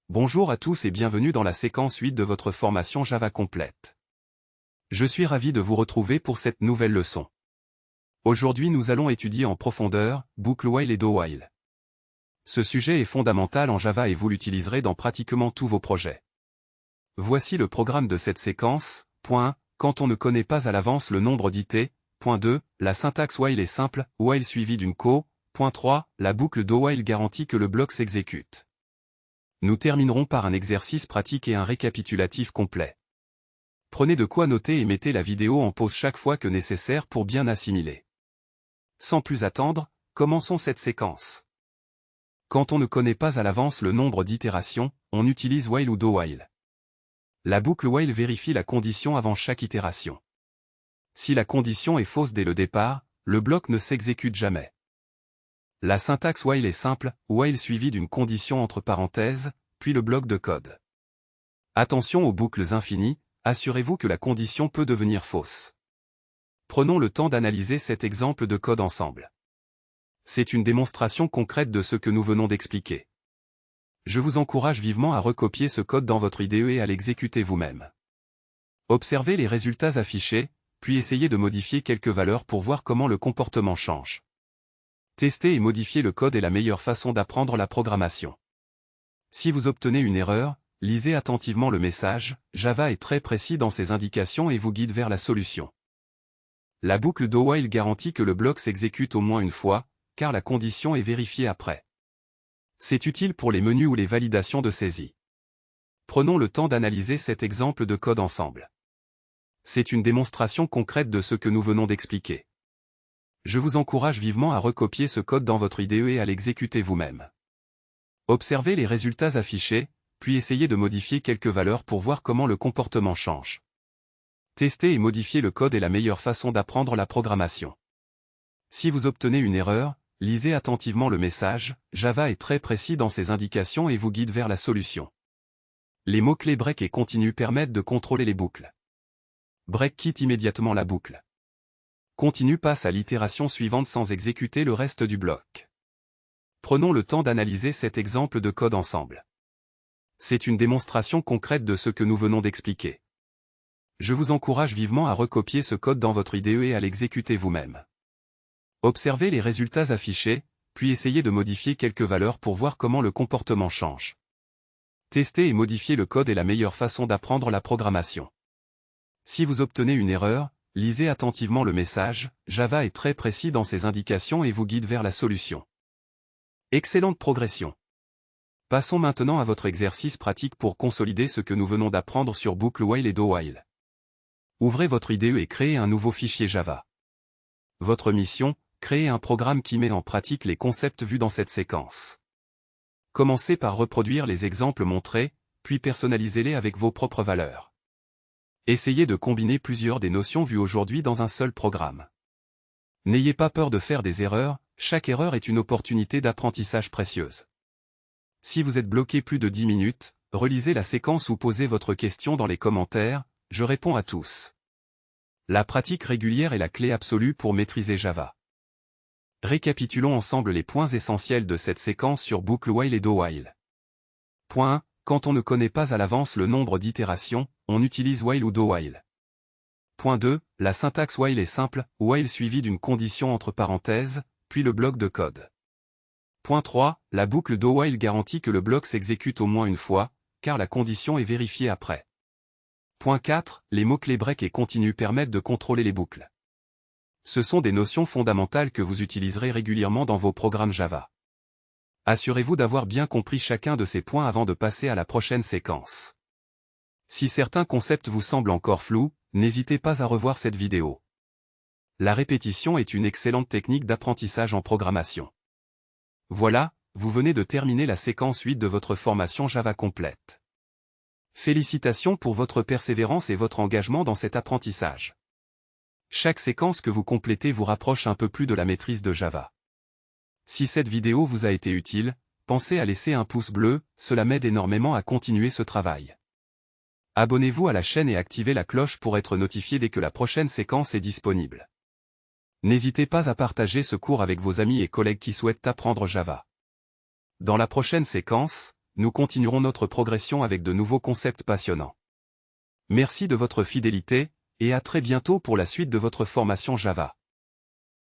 Bonjour à tous et bienvenue dans la séquence 8 de votre formation Java complète. Je suis ravi de vous retrouver pour cette nouvelle leçon. Aujourd'hui nous allons étudier en profondeur boucle while et do while. Ce sujet est fondamental en Java et vous l'utiliserez dans pratiquement tous vos projets. Voici le programme de cette séquence. Quand on ne connaît pas à l'avance le nombre d'it. 2. La syntaxe while est simple, while suivi d'une co. 3. La boucle do while garantit que le bloc s'exécute. Nous terminerons par un exercice pratique et un récapitulatif complet. Prenez de quoi noter et mettez la vidéo en pause chaque fois que nécessaire pour bien assimiler. Sans plus attendre, commençons cette séquence. Quand on ne connaît pas à l'avance le nombre d'itérations, on utilise while ou do while. La boucle while vérifie la condition avant chaque itération. Si la condition est fausse dès le départ, le bloc ne s'exécute jamais. La syntaxe while est simple, while suivi d'une condition entre parenthèses, puis le bloc de code. Attention aux boucles infinies, assurez-vous que la condition peut devenir fausse. Prenons le temps d'analyser cet exemple de code ensemble. C'est une démonstration concrète de ce que nous venons d'expliquer. Je vous encourage vivement à recopier ce code dans votre IDE et à l'exécuter vous-même. Observez les résultats affichés, puis essayez de modifier quelques valeurs pour voir comment le comportement change. Tester et modifier le code est la meilleure façon d'apprendre la programmation. Si vous obtenez une erreur, lisez attentivement le message. Java est très précis dans ses indications et vous guide vers la solution. La boucle do while garantit que le bloc s'exécute au moins une fois, car la condition est vérifiée après. C'est utile pour les menus ou les validations de saisie. Prenons le temps d'analyser cet exemple de code ensemble. C'est une démonstration concrète de ce que nous venons d'expliquer. Je vous encourage vivement à recopier ce code dans votre IDE et à l'exécuter vous-même. Observez les résultats affichés, puis essayez de modifier quelques valeurs pour voir comment le comportement change. Tester et modifier le code est la meilleure façon d'apprendre la programmation. Si vous obtenez une erreur, lisez attentivement le message. Java est très précis dans ses indications et vous guide vers la solution. Les mots-clés break et continue permettent de contrôler les boucles. Break quitte immédiatement la boucle. Continue passe à l'itération suivante sans exécuter le reste du bloc. Prenons le temps d'analyser cet exemple de code ensemble. C'est une démonstration concrète de ce que nous venons d'expliquer. Je vous encourage vivement à recopier ce code dans votre IDE et à l'exécuter vous-même. Observez les résultats affichés, puis essayez de modifier quelques valeurs pour voir comment le comportement change. Tester et modifier le code est la meilleure façon d'apprendre la programmation. Si vous obtenez une erreur, lisez attentivement le message. Java est très précis dans ses indications et vous guide vers la solution. Excellente progression. Passons maintenant à votre exercice pratique pour consolider ce que nous venons d'apprendre sur boucle while et do while. Ouvrez votre IDE et créez un nouveau fichier Java. Votre mission, créer un programme qui met en pratique les concepts vus dans cette séquence. Commencez par reproduire les exemples montrés, puis personnalisez-les avec vos propres valeurs. Essayez de combiner plusieurs des notions vues aujourd'hui dans un seul programme. N'ayez pas peur de faire des erreurs, chaque erreur est une opportunité d'apprentissage précieuse. Si vous êtes bloqué plus de 10 minutes, relisez la séquence ou posez votre question dans les commentaires, je réponds à tous. La pratique régulière est la clé absolue pour maîtriser Java. Récapitulons ensemble les points essentiels de cette séquence sur boucle while et do while. Quand on ne connaît pas à l'avance le nombre d'itérations, on utilise while ou do while. 2. La syntaxe while est simple, while suivi d'une condition entre parenthèses, puis le bloc de code. 3. La boucle do while garantit que le bloc s'exécute au moins une fois, car la condition est vérifiée après. 4. Les mots-clés break et continue permettent de contrôler les boucles. Ce sont des notions fondamentales que vous utiliserez régulièrement dans vos programmes Java. Assurez-vous d'avoir bien compris chacun de ces points avant de passer à la prochaine séquence. Si certains concepts vous semblent encore flous, n'hésitez pas à revoir cette vidéo. La répétition est une excellente technique d'apprentissage en programmation. Voilà, vous venez de terminer la séquence 8 de votre formation Java complète. Félicitations pour votre persévérance et votre engagement dans cet apprentissage. Chaque séquence que vous complétez vous rapproche un peu plus de la maîtrise de Java. Si cette vidéo vous a été utile, pensez à laisser un pouce bleu, cela m'aide énormément à continuer ce travail. Abonnez-vous à la chaîne et activez la cloche pour être notifié dès que la prochaine séquence est disponible. N'hésitez pas à partager ce cours avec vos amis et collègues qui souhaitent apprendre Java. Dans la prochaine séquence, nous continuerons notre progression avec de nouveaux concepts passionnants. Merci de votre fidélité, et à très bientôt pour la suite de votre formation Java.